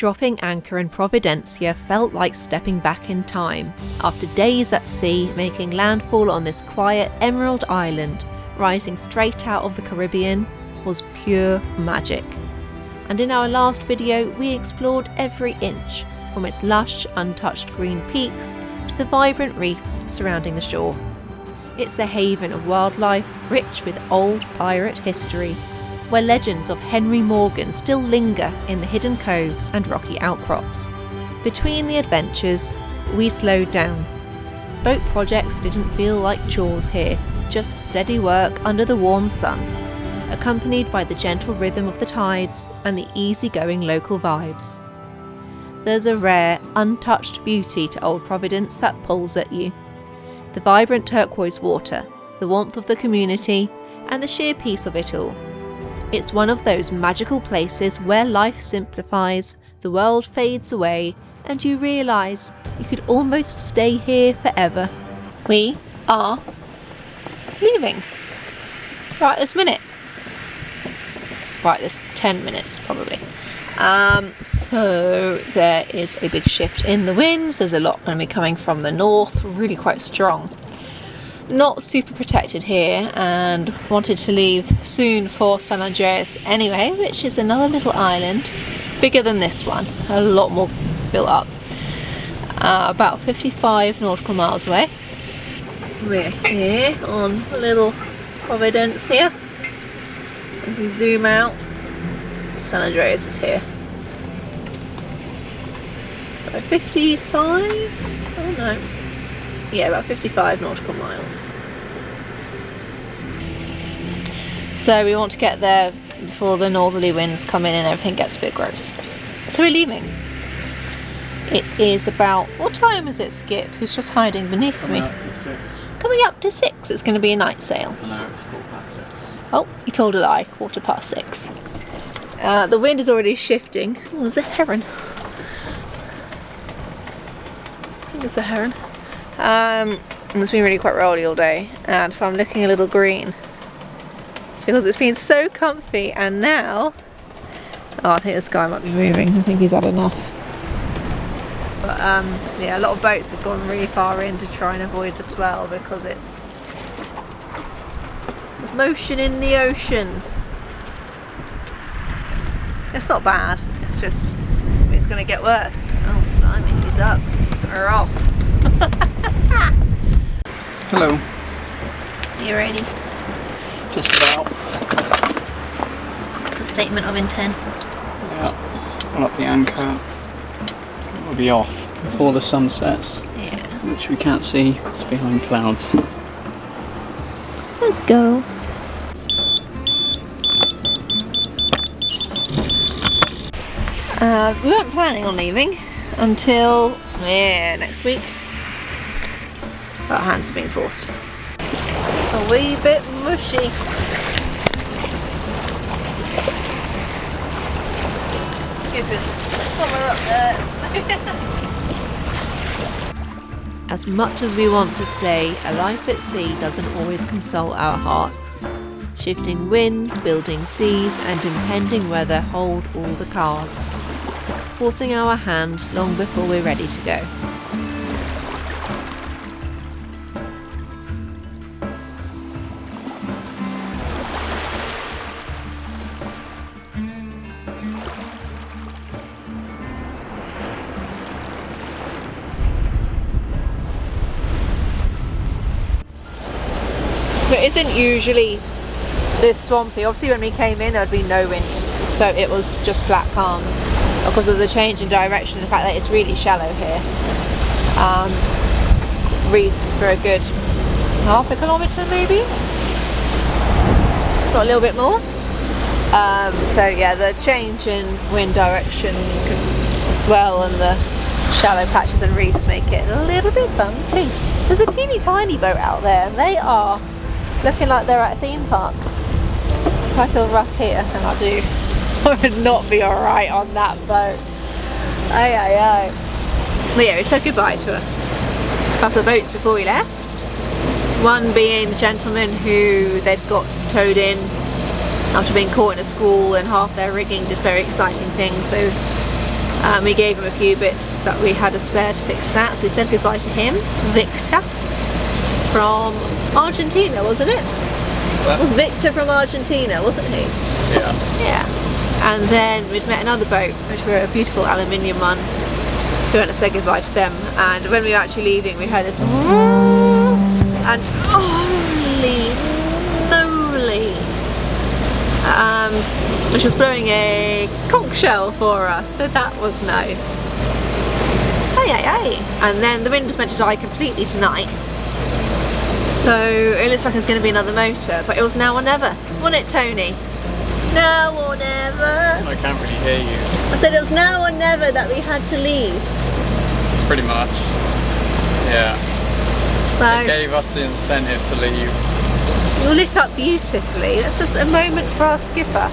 Dropping anchor in Providencia felt like stepping back in time. After days at sea, making landfall on this quiet emerald island, rising straight out of the Caribbean, was pure magic. And in our last video, we explored every inch, from its lush, untouched green peaks to the vibrant reefs surrounding the shore. It's a haven of wildlife, rich with old pirate history, where legends of Henry Morgan still linger in the hidden coves and rocky outcrops. Between the adventures, we slowed down. Boat projects didn't feel like chores here, just steady work under the warm sun, accompanied by the gentle rhythm of the tides and the easygoing local vibes. There's a rare, untouched beauty to Old Providence that pulls at you. The vibrant turquoise water, the warmth of the community, and the sheer peace of it all. It's one of those magical places where life simplifies, the world fades away, and you realise you could almost stay here forever. We are leaving. Right this minute. Right this 10 minutes probably. So there is a big shift in the winds. There's a lot going to be coming from the north, really quite strong. Not super protected here, and wanted to leave soon for San Andreas anyway, which is another little island, bigger than this one, a lot more built up. About 55 nautical miles away. We're here on little Providencia. If we zoom out, San Andreas is here. So 55? Oh no. Yeah, about 55 nautical miles. So we want to get there before the northerly winds come in and everything gets a bit gross. So we're leaving. It is about... What time is it, Skip? Who's just hiding beneath me? Coming up to 6. It's going to be a night sail. No, it's 6:15. Oh, he told a lie. 6:15. The wind is already shifting. Oh, there's a heron. I think it's a heron. And it's been really quite rolly all day, and if I'm looking a little green, it's because it's been so comfy. And now, I think this guy might be moving. I think he's had enough. But yeah, a lot of boats have gone really far in to try and avoid the swell because there's motion in the ocean. It's not bad, it's just, it's going to get worse. Oh, blimey, he's up. We're off. Hello. You ready? Just about. It's a statement of intent. Yeah. Pull up the anchor. We'll be off before the sun sets. Yeah. Which we can't see. It's behind clouds. Let's go. We weren't planning on leaving until next week. Our hands have been forced. It's a wee bit mushy. Skip is somewhere up there. As much as we want to stay, a life at sea doesn't always console our hearts. Shifting winds, building seas, and impending weather hold all the cards, forcing our hand long before we're ready to go. So it isn't usually this swampy. Obviously when we came in there would be no wind, so it was just flat calm because of the change in direction, the fact that it's really shallow here. Reefs for a good half a kilometre maybe, not a little bit more. So yeah, the change in wind direction, the swell and the shallow patches and reefs make it a little bit bumpy. There's a teeny tiny boat out there and they are looking like they're at a theme park. If I feel rough here, and I do, I would not be alright on that boat. Aye aye aye. But yeah, we said goodbye to a couple of boats before we left. One being the gentleman who they'd got towed in after being caught in a squall and half their rigging did very exciting things, so We gave him a few bits that we had a spare to fix that, so we said goodbye to him. Victor from Argentina, wasn't it? It was Victor from Argentina, wasn't he? Yeah. Yeah. And then we'd met another boat, which were a beautiful aluminium one. So we went to say goodbye to them. And when we were actually leaving, we heard this and holy moly! Which was blowing a conch shell for us, so that was nice. Hey. And then the wind is meant to die completely tonight. So it looks like there's going to be another motor, but it was now or never, wasn't it, Tony? Now or never. I can't really hear you. I said it was now or never that we had to leave. Pretty much. Yeah. So It gave us the incentive to leave. you're lit up beautifully. That's just a moment for our skipper.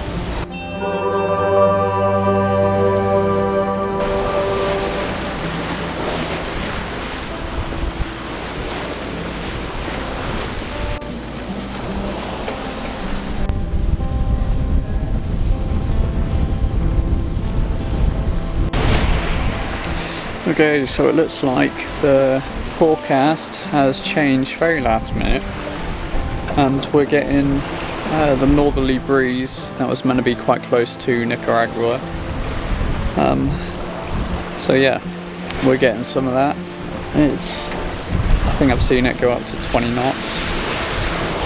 Okay, so it looks like the forecast has changed very last minute, and we're getting the northerly breeze that was meant to be quite close to Nicaragua. So yeah, we're getting some of that. I think I've seen it go up to 20 knots.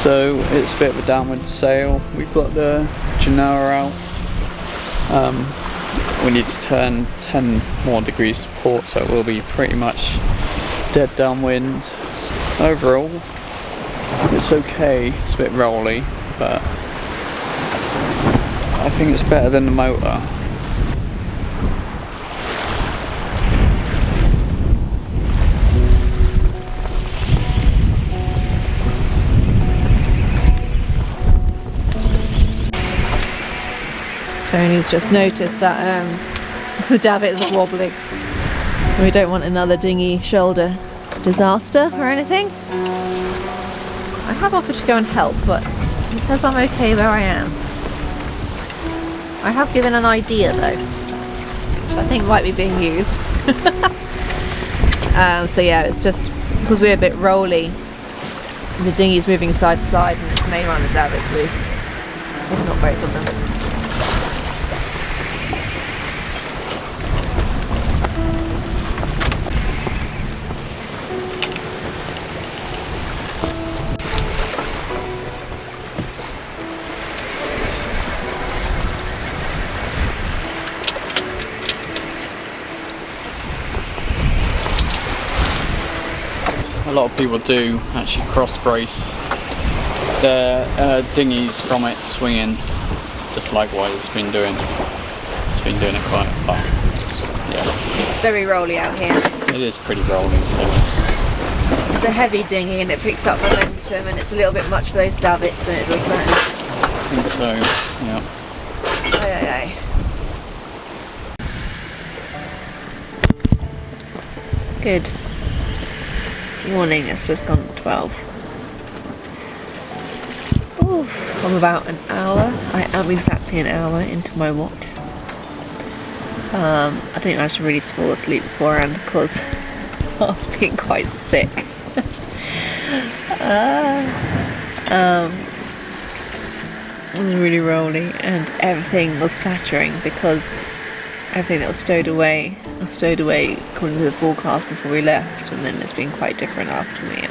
So it's a bit of a downward sail. We've got the Genoa out. We need to turn 10 more degrees to port, so it will be pretty much dead downwind. Overall, it's okay. It's a bit rolly, but I think it's better than the motor. Tony's just noticed that the davits are wobbling. We don't want another dinghy shoulder disaster or anything. I have offered to go and help, but he says I'm okay where I am. I have given an idea though, which I think might be being used. So yeah, it's just because we're a bit rolly, the dinghy's moving side to side and it's main one of the davits loose. If not both of them. A lot of people do actually cross brace their dinghies from it swinging, just like what it's been doing. It's been doing it quite a lot. Yeah. It's very rolly out here. It is pretty rolling, so It's a heavy dinghy and it picks up momentum, and it's a little bit much for those davits when it does that. I think so, yeah. Aye. Good. Morning, it's just gone 12. Oof, I'm about an hour. I am exactly an hour into my watch. I didn't manage to really fall asleep beforehand because I was being quite sick. It was really rolly and everything was clattering because everything that was stowed away according to the forecast before we left, and then it's been quite different after we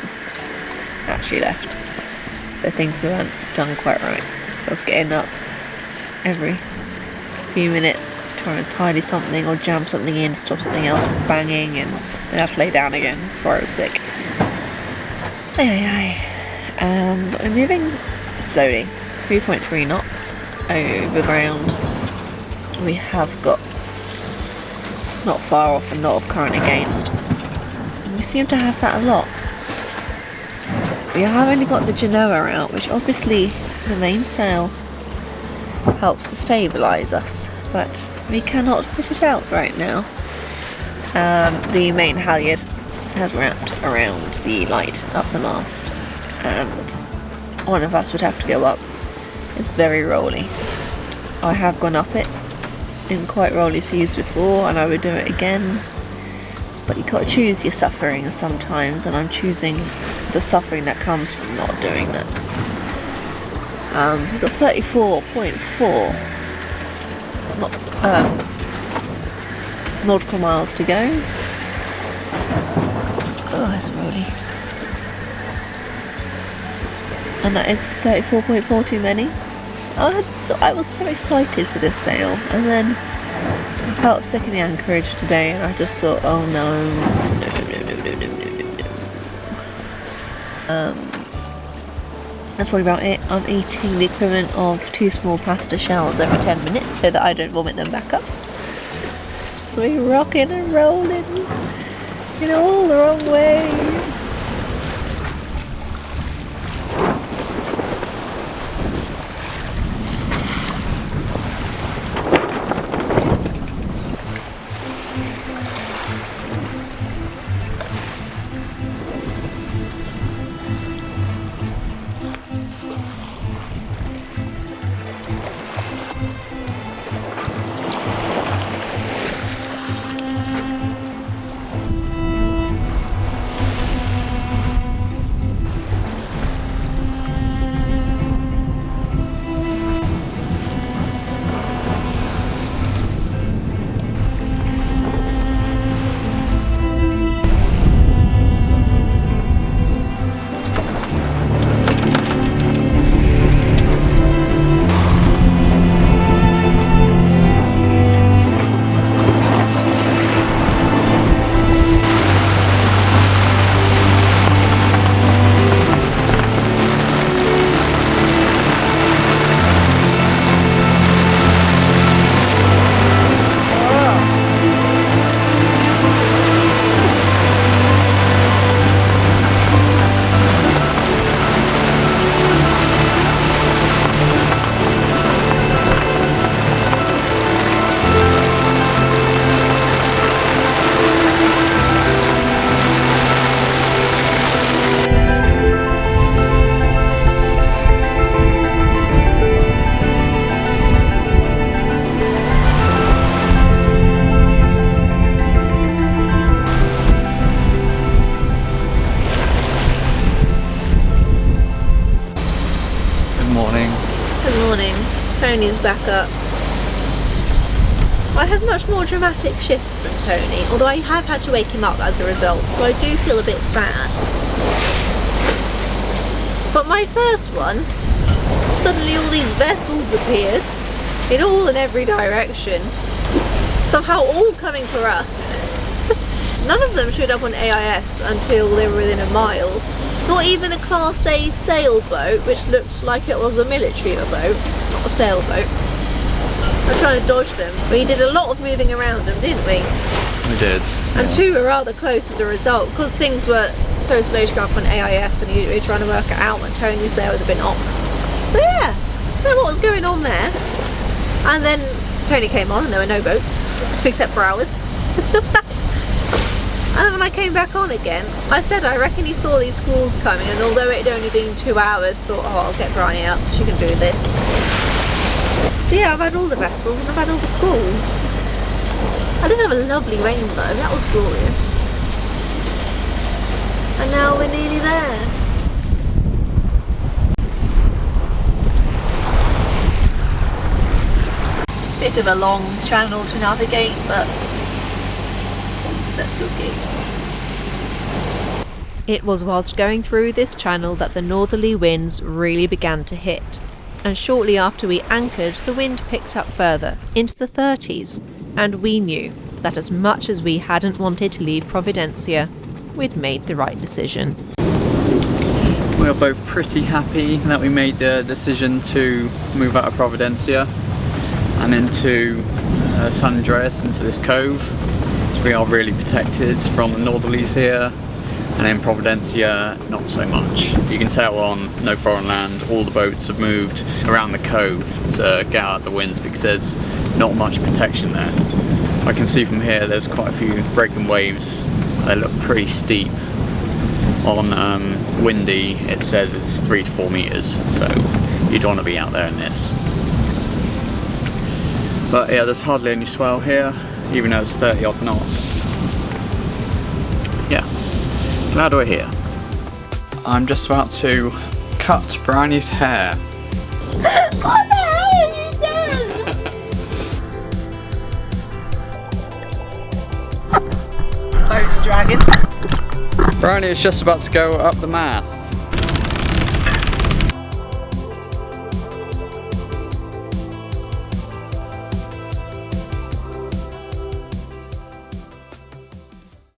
actually left. So things weren't done quite right. So I was getting up every few minutes trying to tidy something or jam something in, stop something else from banging, and then I had to lay down again before I was sick. And I'm moving slowly, 3.3 knots over ground. We have got not far off a knot of current against. And we seem to have that a lot. We have only got the Genoa out, which obviously the mainsail helps to stabilise us, but we cannot put it out right now. The main halyard has wrapped around the light up the mast, and one of us would have to go up. It's very rolly. I have gone up it. in quite rolly seas before, and I would do it again. But you gotta choose your suffering sometimes, and I'm choosing the suffering that comes from not doing that. We've got 34.4 nautical miles to go. Oh, it's rolly. And that is 34.4 too many. I was so excited for this sail, and then I felt sick in the anchorage today, and I just thought, oh no. That's probably about it. I'm eating the equivalent of 2 small pasta shells every 10 minutes so that I don't vomit them back up. We're rocking and rolling in all the wrong ways. Tony's back up. I had much more dramatic shifts than Tony, although I have had to wake him up as a result, so I do feel a bit bad. But my first one, suddenly all these vessels appeared in all and every direction, somehow all coming for us. None of them showed up on AIS until they were within a mile. Not even a Class A sailboat, which looked like it was a military boat, not a sailboat. I'm trying to dodge them. We did a lot of moving around them, didn't we? We did. And 2 were rather close as a result, because things were so slow to go up on AIS and you were trying to work it out, and Tony's there with a binocs. So yeah, I don't know what was going on there. And then Tony came on and there were no boats, except for ours. And then when I came back on again, I said I reckon he saw these squalls coming, and although it had only been 2 hours, thought, oh, I'll get Bryony out, she can do this. So yeah, I've had all the vessels and I've had all the squalls. I did have a lovely rainbow, that was glorious. And now we're nearly there. Bit of a long channel to navigate, but that's okay. It was whilst going through this channel that the northerly winds really began to hit, and shortly after we anchored, the wind picked up further, into the 30s, and we knew that as much as we hadn't wanted to leave Providencia, we'd made the right decision. We are both pretty happy that we made the decision to move out of Providencia and into San Andreas, into this cove. We are really protected from the northerlies here, and in Providencia not so much. You can tell on No Foreign Land all the boats have moved around the cove to get out of the winds because there's not much protection there. I can see from here there's quite a few breaking waves. They look pretty steep. On windy it says it's 3 to 4 meters, so you don't want to be out there in this. But yeah, there's hardly any swell here, even though it's 30 odd knots. Yeah, glad we're here. I'm just about to cut Brownie's hair. What the hell have you done? Boat's dragging. Brownie is just about to go up the mast.